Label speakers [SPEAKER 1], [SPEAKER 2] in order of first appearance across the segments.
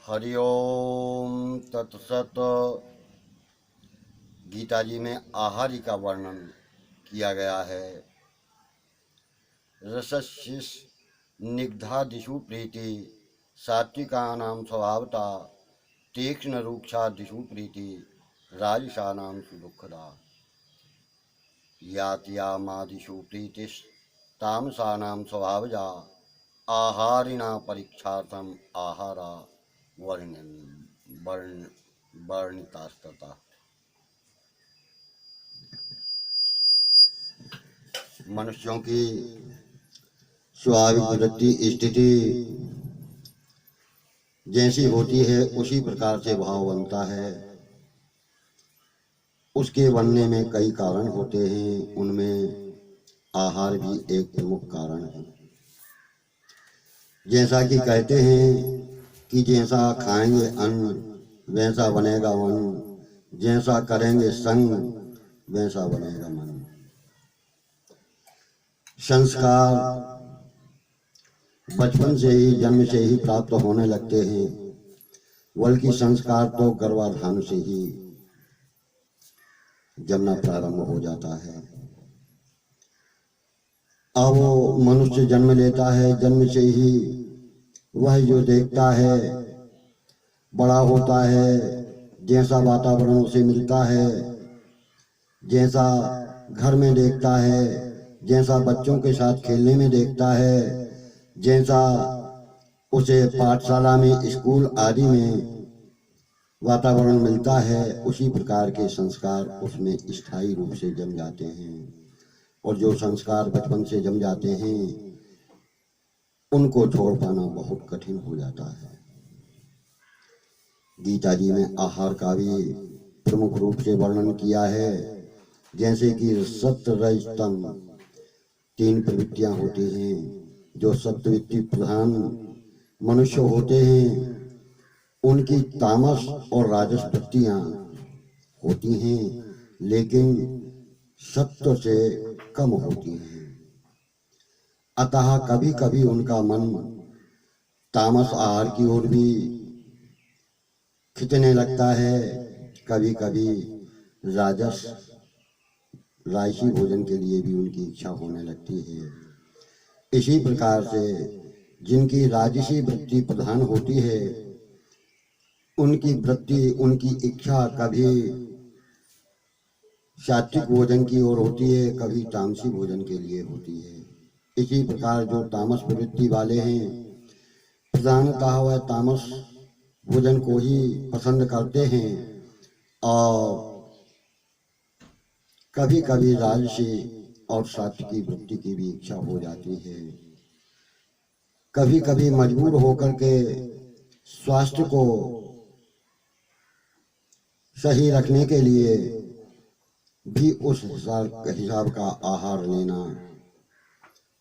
[SPEAKER 1] हरि ओम तत्सत। गीता जी में आहारी का वर्णन किया गया है। रसस्यिष निग्धादिषु प्रीति सात्विकानां स्वभावता तीक्ष्ण रूक्षादिषु प्रीति राजसानां सुदुःखदा यात्यामादिषु प्रीतिस् तामसानां स्वभावजा आहारिणा परीक्षार्थम आहारा वर्णितास्तता। मनुष्यों की स्वाभाविक वृत्ति स्थिति जैसी होती है उसी प्रकार से भाव बनता है। उसके बनने में कई कारण होते हैं, उनमें आहार भी एक प्रमुख कारण है। जैसा कि कहते हैं कि जैसा खाएंगे अन्न वैसा बनेगा मन, जैसा करेंगे संग वैसा बनेगा मन। संस्कार बचपन से ही जन्म से ही प्राप्त होने लगते हैं, बल्कि संस्कार तो गर्भाधान से ही जमना प्रारंभ हो जाता है। अब वो मनुष्य जन्म लेता है, जन्म से ही वह जो देखता है बड़ा होता है, जैसा वातावरण उसे मिलता है, जैसा घर में देखता है, जैसा बच्चों के साथ खेलने में देखता है, जैसा उसे पाठशाला में स्कूल आदि में वातावरण मिलता है, उसी प्रकार के संस्कार उसमें स्थायी रूप से जम जाते हैं। और जो संस्कार बचपन से जम जाते हैं उनको छोड़ पाना बहुत कठिन हो जाता है। गीता जी में आहार का भी प्रमुख रूप से वर्णन किया है। जैसे कि सत्व रज तम तीन प्रवृत्तियां होती हैं। जो सत्ववृत्ति प्रधान मनुष्य होते हैं उनकी तामस और राजस वृत्तियां होती हैं, लेकिन सत्व से कम होती हैं। अतः कभी कभी उनका मन तामस आहार की ओर भी खिंचने लगता है, कभी कभी राजस राजसी भोजन के लिए भी उनकी इच्छा होने लगती है। इसी प्रकार से जिनकी राजसी वृत्ति प्रधान होती है उनकी वृत्ति उनकी इच्छा कभी सात्विक भोजन की ओर होती है, कभी तामसी भोजन के लिए होती है। इसी प्रकार जो तामस प्रवृत्ति वाले हैं प्रधानतः वह तामस भोजन को ही पसंद करते हैं और कभी कभी राजसी और सात्विकी वृत्ति की भी इच्छा हो जाती है। कभी कभी मजबूर होकर के स्वास्थ्य को सही रखने के लिए भी उस हिसाब का आहार लेना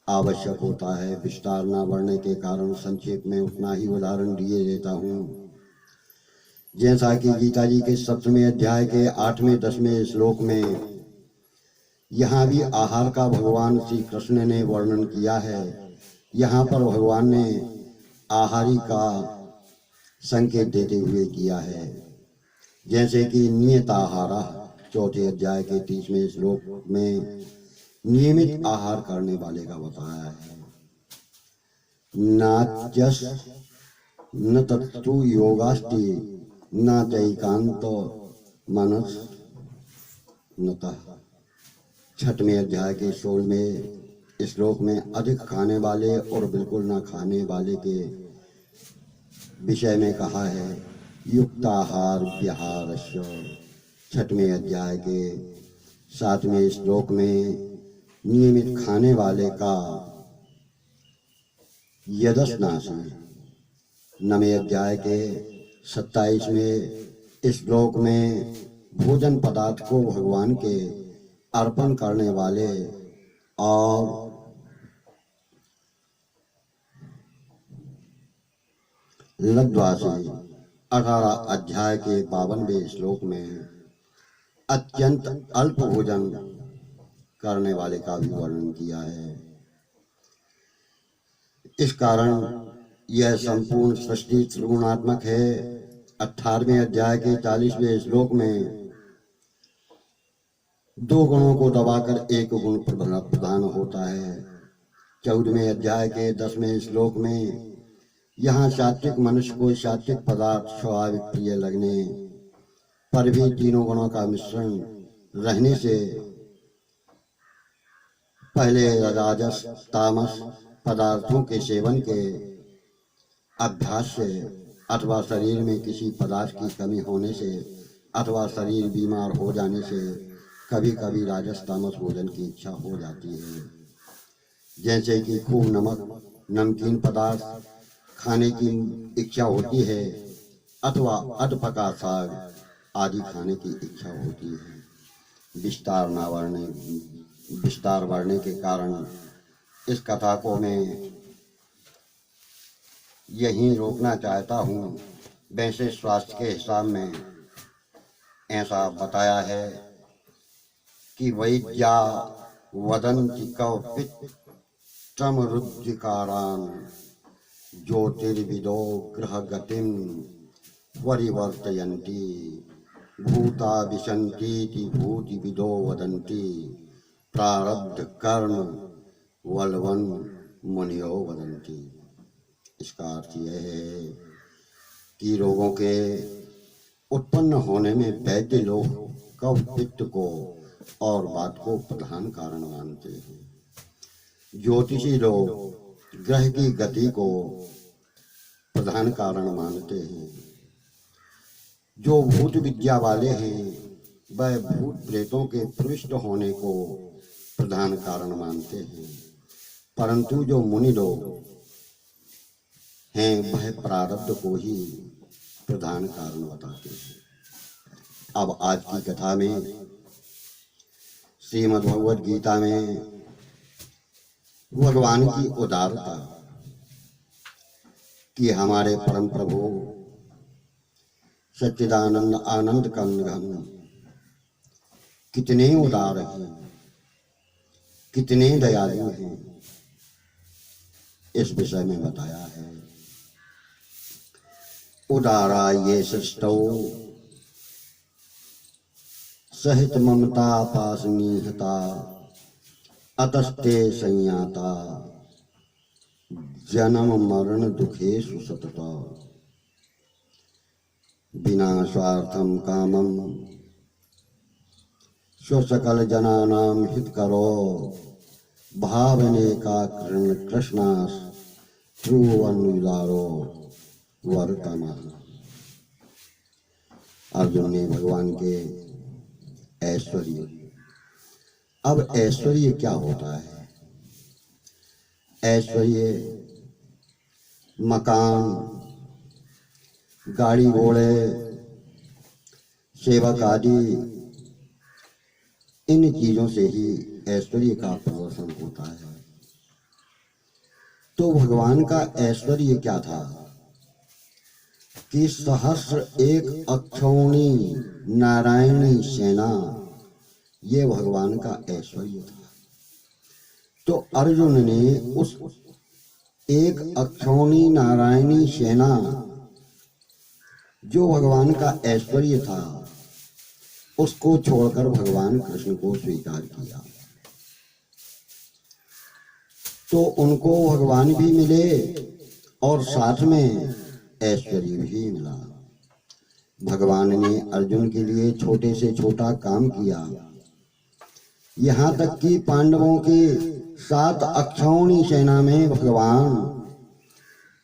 [SPEAKER 1] आवश्यक होता है। विस्तार न बढ़ने के कारण संक्षेप में उतना ही उदाहरण दिए देता हूँ। जैसा कि गीता जी के 7वें अध्याय के 8वें 10वें श्लोक में यहाँ भी आहार का भगवान श्री कृष्ण ने वर्णन किया है। यहाँ पर भगवान ने आहारी का संकेत देते हुए किया है। जैसे कि नियत आहारा 4थे अध्याय के 30वें श्लोक में नियमित आहार करने वाले का बताया है। नात्यस न तत्तु योगास्ति न चैकांत मनस नतः। 6वें अध्याय के 16वें श्लोक में अधिक खाने वाले और बिल्कुल न खाने वाले के विषय में कहा है। युक्ताहार विहारस्य 6वें अध्याय के 7वें श्लोक में नियमित खाने वाले का यदस्नासन। 9वें अध्याय के 27वें श्लोक में भोजन पदार्थ को भगवान के अर्पण करने वाले और 18 अध्याय के 52वें श्लोक में अत्यंत अल्प भोजन करने वाले का भी वर्णन किया है। इस कारण यह संपूर्ण सृष्टि त्रिगुणात्मक है। 18वें अध्याय के 40वें श्लोक में 2 गुणों को दबाकर एक गुण प्रधान होता है। 14वें अध्याय के 10वें श्लोक में यहाँ सात्विक मनुष्य को सात्विक पदार्थ स्वाभाविक प्रिय लगने पर भी तीनों गुणों का मिश्रण रहने से पहले राजस तामस पदार्थों के सेवन के अभ्यास से अथवा शरीर में किसी पदार्थ की कमी होने से अथवा शरीर बीमार हो जाने से कभी कभी राजस तामस भोजन की इच्छा हो जाती है। जैसे कि खूब नमक नमकीन पदार्थ खाने की इच्छा होती है अथवा अधपका साग आदि खाने की इच्छा होती है। विस्तार बढ़ने के कारण इस कथा को मैं यहीं रोकना चाहता हूँ। वैसे स्वास्थ्य के हिसाब में ऐसा बताया है कि वैद्या वदन्ति कौपित्तम रुद्धिकारान् ज्योतिर्विदो ग्रह गतिम परिवर्तयन्ति भूता विशन्तीति भूतिविदो वदन्ति प्रारब्ध कर्म वल्वन मुनियो वदन्ति। इसका अर्थ यह है कि रोगों के उत्पन्न होने में वैद्य लोग कफ पित्त को और वात को प्रधान कारण मानते हैं। ज्योतिषी लोग ग्रह की गति को प्रधान कारण मानते हैं। जो भूत विद्या वाले हैं वह भूत प्रेतों के प्रविष्ट होने को प्रधान कारण मानते हैं, परंतु जो मुनि लोग हैं वह प्रारब्ध को ही प्रधान कारण बताते हैं। अब आज की कथा में श्रीमद् भगवद गीता में भगवान की उदारता कि हमारे परम प्रभु सच्चिदानंद आनंद कंदघन कितने उदार हैं, कितने दयालु हैं, इस विषय में बताया है। उदारा ये सृष्टौ सहित ममता पासनीहता अतस्ते संयाता जन्म मरण दुखेषु सतता बिना स्वार्थम कामम स्वसकल जनानां हित करो भावने का कृष्णास ध्रुवनुदारो वर्तमान। अर्जुन ने भगवान के ऐश्वर्य, अब ऐश्वर्य क्या होता है? ऐश्वर्य मकान, गाड़ी घोड़े, सेवक आदि, इन चीजों से ही ऐश्वर्य का प्रदर्शन होता है। तो भगवान का ऐश्वर्य क्या था कि सहस्र एक अक्षौणी नारायणी सेना, ये भगवान का ऐश्वर्य था। तो अर्जुन ने उस एक अक्षौणी नारायणी सेना जो भगवान का ऐश्वर्य था उसको छोड़कर भगवान कृष्ण को स्वीकार किया, तो उनको भगवान भी मिले और साथ में ऐश्वर्य भी मिला। भगवान ने अर्जुन के लिए छोटे से छोटा काम किया, यहाँ तक कि पांडवों के 7 अक्षौणी सेना में भगवान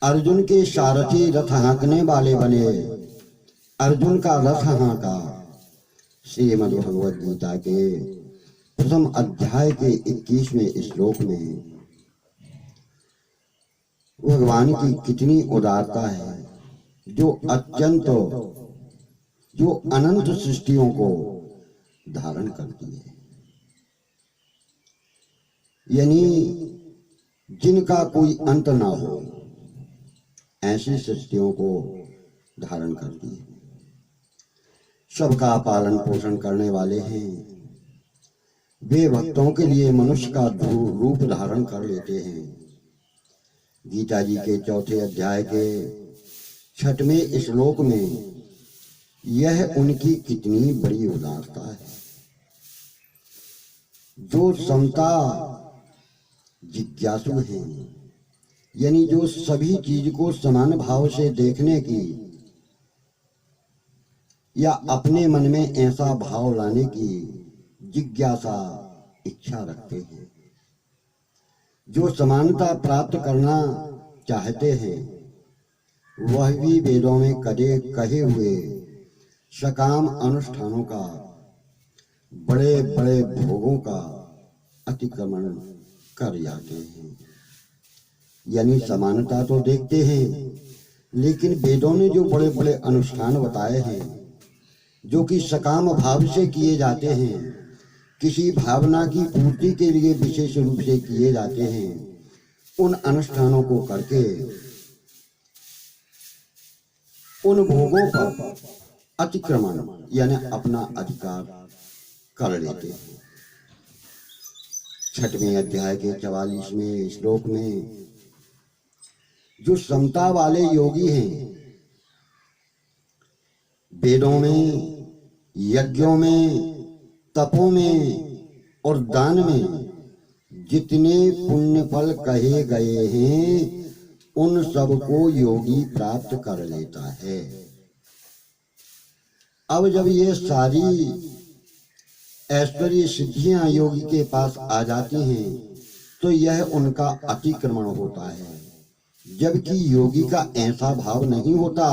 [SPEAKER 1] अर्जुन के सारथी रथ हाँकने वाले बने। अर्जुन का रथ हाँका। श्रीमद् भगवद गीता के प्रथम अध्याय के 21वें श्लोक में भगवान की कितनी उदारता है, जो अनंत सृष्टियों को धारण करती है, यानी जिनका कोई अंत ना हो, ऐसी सृष्टियों को धारण करती है। सबका पालन पोषण करने वाले हैं। वे भक्तों के लिए मनुष्य का रूप धारण कर लेते हैं। गीता जी के चौथे अध्याय के 6वें श्लोक में यह उनकी कितनी बड़ी उदारता है। जो समता जिज्ञासु हैं, यानी जो सभी चीज को समान भाव से देखने की या अपने मन में ऐसा भाव लाने की जिज्ञासा इच्छा रखते हैं, जो समानता प्राप्त करना चाहते हैं, वह भी वेदों में कहे हुए सकाम अनुष्ठानों का, बड़े बड़े भोगों का अतिक्रमण कर जाते हैं। यानी समानता तो देखते हैं, लेकिन वेदों ने जो बड़े बड़े अनुष्ठान बताए हैं, जो कि सकाम भाव से किए जाते हैं, किसी भावना की पूर्ति के लिए विशेष रूप से किए जाते हैं, उन अनुष्ठानों को करके उन भोगों पर अतिक्रमण यानी अपना अधिकार कर लेते हैं। 6वें अध्याय के 44वें श्लोक में जो समता वाले योगी हैं, वेदों में, यज्ञों में, तपों में और दान में जितने पुण्य फल कहे गए हैं, उन सब को योगी प्राप्त कर लेता है। अब जब ये सारी ऐश्वर्य सिद्धियां योगी के पास आ जाती हैं, तो यह उनका अतिक्रमण होता है। जबकि योगी का ऐसा भाव नहीं होता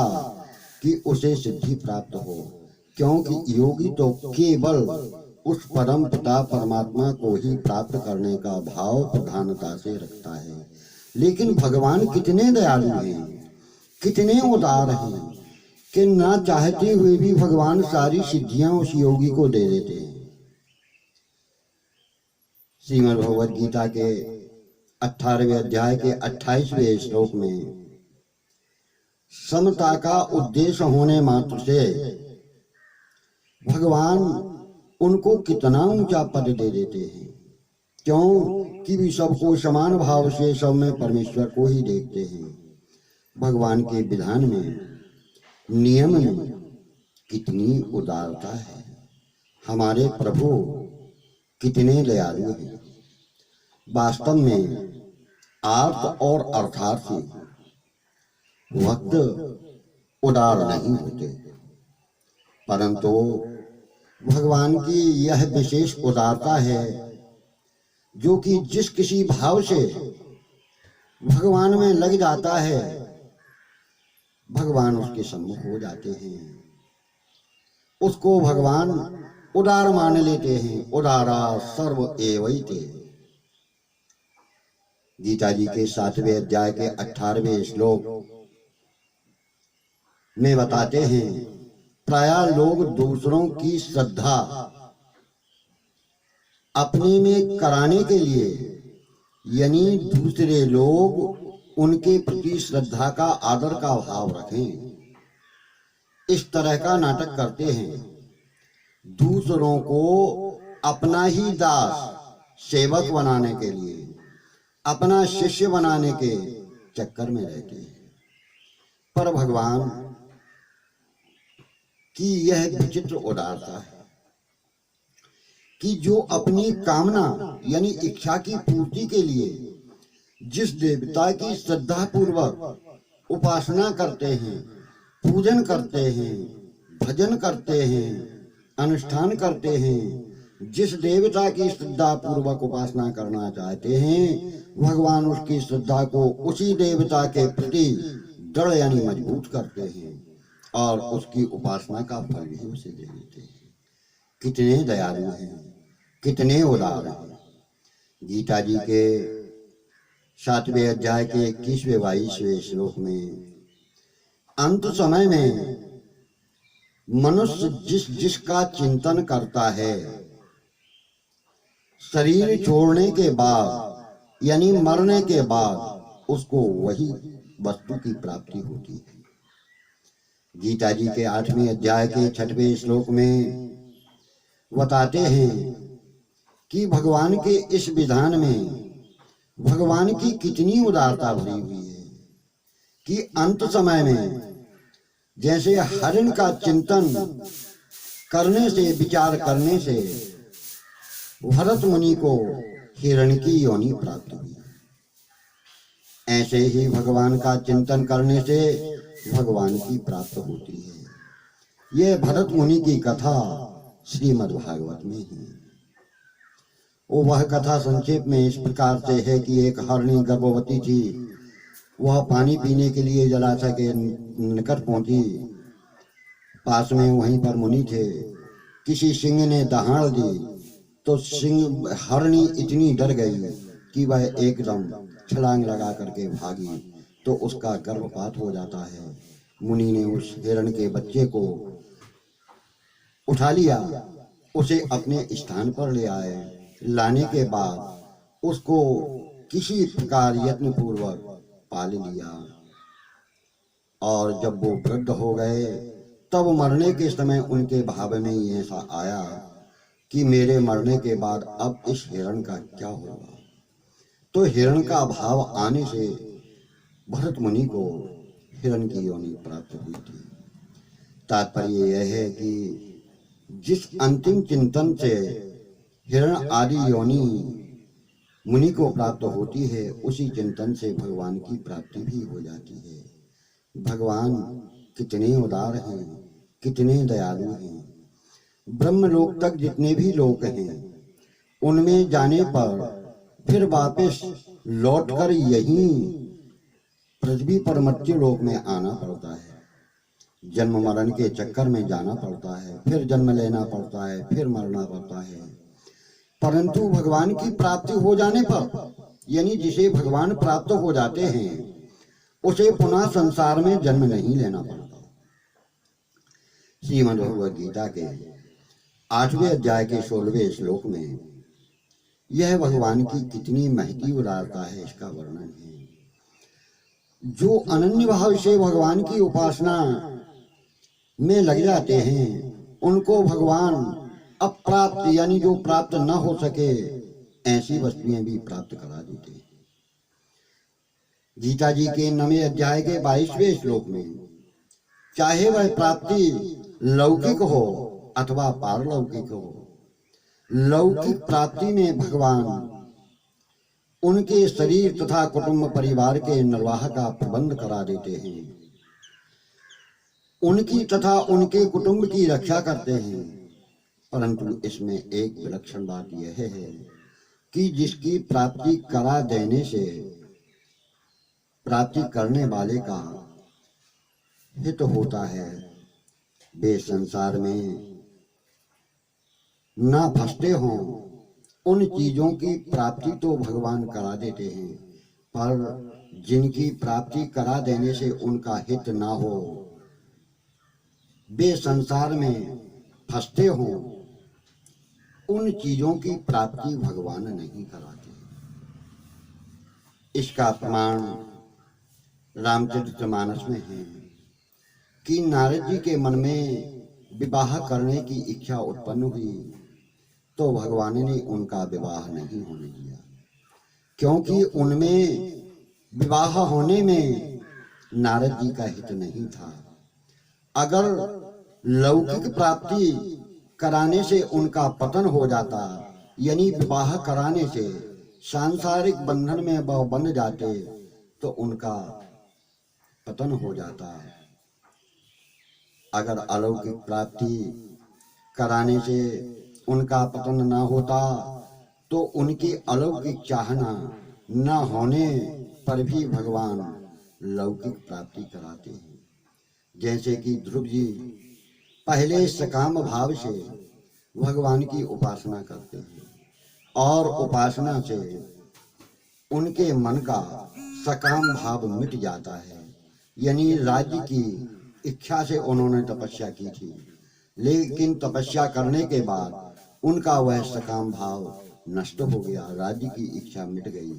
[SPEAKER 1] कि उसे सिद्धि प्राप्त हो, क्योंकि योगी तो केवल उस परम पिता परमात्मा को ही प्राप्त करने का भाव प्रधानता से रखता है। लेकिन भगवान कितने दयालु हैं, कितने उदार हैं कि ना चाहते हुए भी भगवान सारी सिद्धियां उस योगी को दे देते हैं। श्रीमद् भगवद गीता के 18वें अध्याय के 28वें श्लोक में समता का उद्देश्य होने मात्र से भगवान उनको कितना ऊंचा पद दे देते हैं। क्यों कि भी सबको समान भाव से सब में परमेश्वर को ही देखते हैं। भगवान के विधान में, नियम में कितनी उदारता है। हमारे प्रभु कितने दयालु हैं। वास्तव में आर्थ और अर्थार्थी भक्त उदार नहीं होते, परंतु भगवान की यह विशेष उदारता है, जो कि जिस किसी भाव से भगवान में लग जाता है, भगवान उसके सम्मुख हो जाते हैं। उसको भगवान उदार मान लेते हैं। उदारा सर्व एवैते। गीता जी के 7वें अध्याय के 18वें श्लोक में बताते हैं, प्रायः लोग दूसरों की श्रद्धा अपने में कराने के लिए, यानी दूसरे लोग उनके प्रति श्रद्धा का, आदर का भाव रखें, इस तरह का नाटक करते हैं। दूसरों को अपना ही दास, सेवक बनाने के लिए, अपना शिष्य बनाने के चक्कर में रहते हैं। पर भगवान की यह विचित्र उदारता है कि जो अपनी कामना यानी इच्छा की पूर्ति के लिए जिस देवता की श्रद्धा पूर्वक उपासना करते हैं, पूजन करते हैं, भजन करते हैं, अनुष्ठान करते हैं, जिस देवता की श्रद्धा पूर्वक उपासना करना चाहते हैं, भगवान उसकी श्रद्धा को उसी देवता के प्रति दृढ़ यानी मजबूत करते हैं और उसकी उपासना का फल भी उसे दे देते हैं। कितने दयालु हैं, कितने उदार हैं। गीता जी के 7वें अध्याय के 21वें श्लोक में, अंत समय में मनुष्य जिसका चिंतन करता है, शरीर छोड़ने के बाद यानी मरने के बाद उसको वही वस्तु की प्राप्ति होती है। गीता जी के 8वें अध्याय के 6वें श्लोक में बताते हैं कि भगवान के इस विधान में भगवान की कितनी उदारता भरी हुई है। कि अंत समय में जैसे हरिण का चिंतन करने से, विचार करने से भरत मुनि को हिरण की योनि प्राप्त हुई, ऐसे ही भगवान का चिंतन करने से भगवान की प्राप्त होती है। यह भरत मुनि की कथा श्रीमद् भागवत में है। वह कथा संक्षेप में इस प्रकार से है कि एक हरिणी गर्भवती थी। वह पानी पीने के लिए जलाशय के निकट पहुंची। पास में वहीं पर मुनि थे। किसी सिंह ने दहाड़ दी तो सिंह हरिणी इतनी डर गई कि वह एकदम छलांग लगा करके भागी, तो उसका गर्भपात हो जाता है। मुनि ने उस हिरण के बच्चे को उठा लिया, उसे अपने स्थान पर ले आए। लाने के बाद उसको किसी प्रकार यत्न पूर्वक पाल लिया, और जब वो वृद्ध हो गए तब मरने के समय उनके भाव में ही ऐसा आया कि मेरे मरने के बाद अब इस हिरण का क्या होगा। तो हिरण का भाव आने से भरत मुनि को हिरण की योनि प्राप्त हुई थी। तात्पर्य यह है कि जिस अंतिम चिंतन से हिरण आदि योनि मुनि को प्राप्त होती है, उसी चिंतन से भगवान की प्राप्ति भी हो जाती है। भगवान कितने उदार हैं, कितने दयालु हैं। ब्रह्मलोक तक जितने भी लोक हैं, उनमें जाने पर फिर वापस लौटकर यहीं पृथ्वी पर मर्त्य लोक में आना पड़ता है। जन्म मरण के चक्कर में जाना पड़ता है, फिर जन्म लेना पड़ता है, फिर मरना पड़ता है। परंतु भगवान की प्राप्ति हो जाने पर, यानी जिसे भगवान प्राप्त हो जाते हैं, उसे पुनः संसार में जन्म नहीं लेना पड़ता। श्रीमद् भगवद गीता के 8वें अध्याय के 16वें श्लोक में यह भगवान की कितनी महती उदारता है, इसका वर्णन है। जो अनन्य भाव से भगवान की उपासना में लग जाते हैं, उनको भगवान अप्राप्त, यानी जो प्राप्त न हो सके, ऐसी वस्तुएं भी प्राप्त करा देते हैं। गीता जी के 9वें अध्याय के 22वें श्लोक में चाहे वह प्राप्ति लौकिक हो अथवा पारलौकिक हो, लौकिक प्राप्ति में भगवान उनके शरीर तथा कुटुंब परिवार के निर्वाह का प्रबंध करा देते हैं, उनकी तथा उनके कुटुंब की रक्षा करते हैं। परंतु इसमें एक विलक्षण बात यह है कि जिसकी प्राप्ति करा देने से प्राप्ति करने वाले का हित होता है, वे संसार में ना फंसते हों। उन चीजों की प्राप्ति तो भगवान करा देते हैं, पर जिनकी प्राप्ति करा देने से उनका हित ना हो, वे संसार में फंसते हों, उन चीजों की प्राप्ति भगवान नहीं कराते। इसका प्रमाण रामचरितमानस में है कि नारद जी के मन में विवाह करने की इच्छा उत्पन्न हुई, तो भगवान ने उनका विवाह नहीं होने दिया, क्योंकि उनमें विवाह होने में नारद जी का हित नहीं था। अगर लौकिक प्राप्ति कराने से उनका पतन हो जाता, यानी विवाह कराने से सांसारिक बंधन में वह बंध जाते, तो उनका पतन हो जाता। अगर अलौकिक प्राप्ति कराने से उनका पतन न होता, तो उनकी अलौकिक चाहना न होने पर भी भगवान लौकिक प्राप्ति कराते हैं। जैसे कि ध्रुव जी पहले सकाम भाव से भगवान की उपासना करते हैं, और उपासना से उनके मन का सकाम भाव मिट जाता है, यानी राज्य की इच्छा से उन्होंने तपस्या की थी, लेकिन तपस्या करने के बाद उनका वह सकाम भाव नष्ट हो गया, राज्य की इच्छा मिट गई।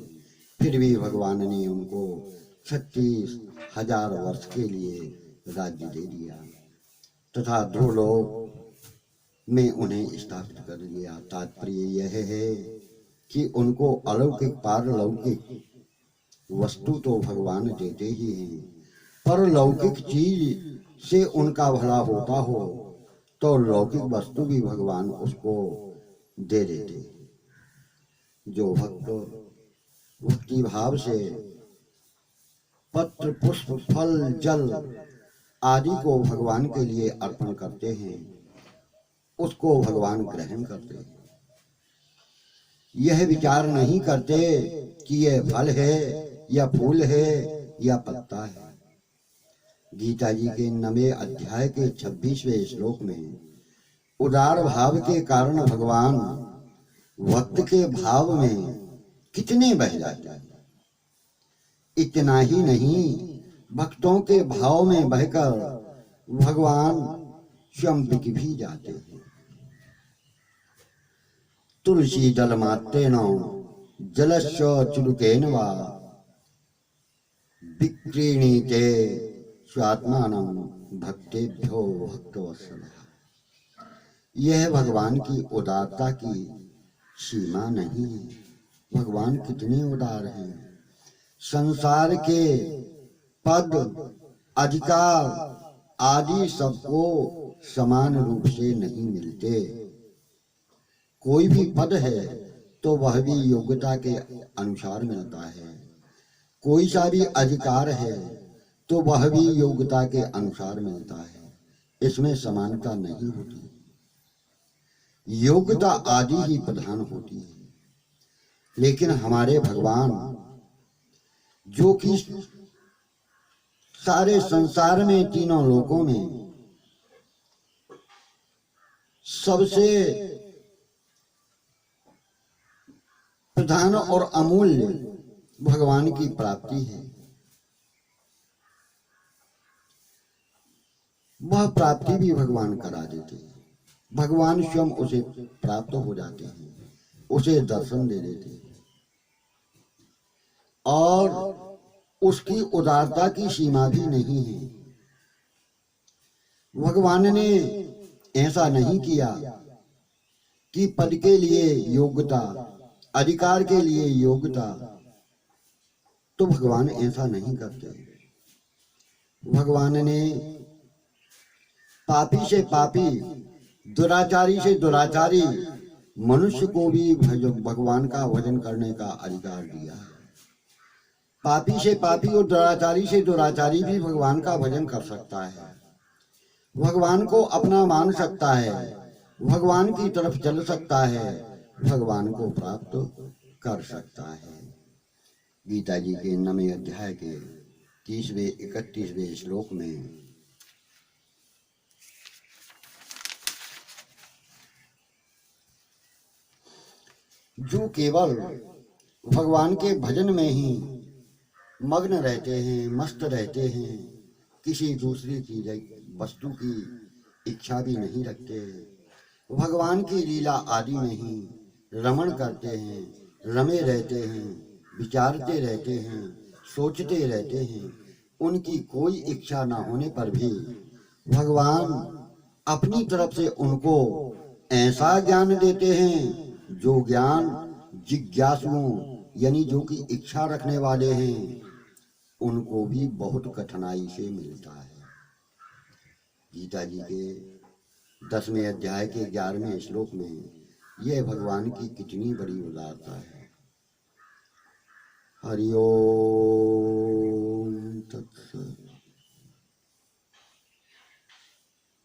[SPEAKER 1] फिर भी भगवान ने उनको 36,000 वर्ष के लिए राज्य दे दिया तथा ध्रुवलोक में उन्हें स्थापित कर दिया। तात्पर्य यह है कि उनको अलौकिक पारलौकिक वस्तु तो भगवान देते ही हैं, परलौकिक चीज से उनका भला होता हो तो लौकिक वस्तु भी भगवान उसको दे देते। जो भक्त भक्ति भाव से पत्र पुष्प फल जल आदि को भगवान के लिए अर्पण करते हैं उसको भगवान ग्रहण करते हैं। यह विचार नहीं करते कि यह फल है या फूल है या पत्ता है। गीता जी के 9वें अध्याय के 26वें श्लोक में उदार भाव के कारण भगवान भक्त के भाव में कितने बह जाते हैं। इतना ही नहीं, भक्तों के भाव में बहकर भगवान स्वयं बिक भी जाते हैं। तुलसी दल मात्रेण जलस्य चुरुकेन वा विक्रीणीते स्वात्मानं भक्तेभ्यो भक्तवत्सलः। यह भगवान की उदारता की सीमा नहीं है। भगवान कितने उदार हैं। संसार के पद अधिकार आदि सबको समान रूप से नहीं मिलते। कोई भी पद है तो वह भी योग्यता के अनुसार मिलता है। कोई सा भी अधिकार है तो वह भी योग्यता के अनुसार मिलता है। इसमें समानता नहीं होती। योग्यता आदि ही प्रधान होती है। लेकिन हमारे भगवान जो कि सारे संसार में तीनों लोकों में सबसे प्रधान और अमूल्य भगवान की प्राप्ति है, वह प्राप्ति भी भगवान करा देते हैं। भगवान स्वयं उसे प्राप्त हो जाते हैं, उसे दर्शन दे देते हैं। और उसकी उदारता की सीमा भी नहीं है। भगवान ने ऐसा नहीं किया कि पद के लिए योग्यता, अधिकार के लिए योग्यता, तो भगवान ऐसा नहीं करते। भगवान ने पापी से पापी, दुराचारी से दुराचारी मनुष्य को भी भगवान का भजन करने का अधिकार दिया है। पापी से पापी और दुराचारी से दुराचारी भी भगवान का भजन कर सकता है, भगवान को अपना मान सकता है, भगवान की तरफ चल सकता है, भगवान को प्राप्त कर सकता है। गीता जी के 9वें अध्याय के 30वें 31वें श्लोक में जो केवल भगवान के भजन में ही मग्न रहते हैं, मस्त रहते हैं, किसी दूसरी चीज वस्तु की इच्छा भी नहीं रखते, भगवान की लीला आदि में ही रमण करते हैं, रमे रहते हैं, विचारते रहते हैं, सोचते रहते हैं, उनकी कोई इच्छा ना होने पर भी भगवान अपनी तरफ से उनको ऐसा ज्ञान देते हैं जो ज्ञान जिज्ञासुओं यानी जो कि इच्छा रखने वाले हैं उनको भी बहुत कठिनाई से मिलता है। गीता जी के 10वें अध्याय के 11वें श्लोक में यह भगवान की कितनी बड़ी उदारता है। हरि ओम तत्सत।